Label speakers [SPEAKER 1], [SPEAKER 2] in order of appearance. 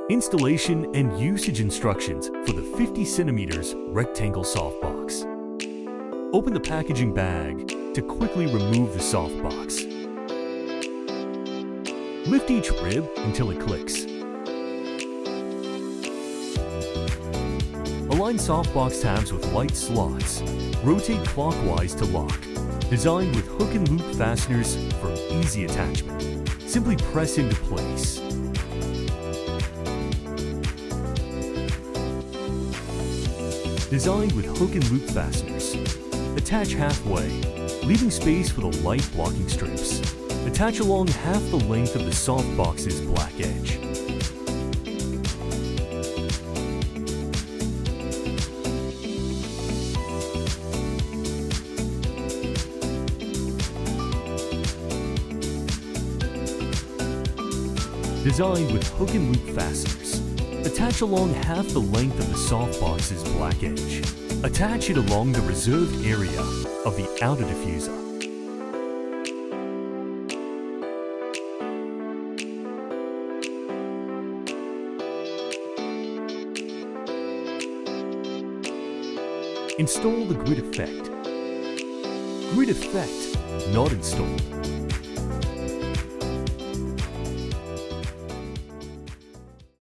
[SPEAKER 1] Installation and usage instructions for the 50 centimeters Rectangle Softbox. Open the packaging bag to quickly remove the softbox. Lift each rib until it clicks. Align softbox tabs with light slots. Rotate clockwise to lock. Designed with hook and loop fasteners for easy attachment. Simply press into place. Designed with hook and loop fasteners. Attach halfway, leaving space for the light blocking strips. Attach along half the length of the softbox's black edge. Designed with hook and loop fasteners. Attach along half the length of the softbox's black edge. Attach it along the reserved area of the outer diffuser. Install the grid effect. Grid effect not installed.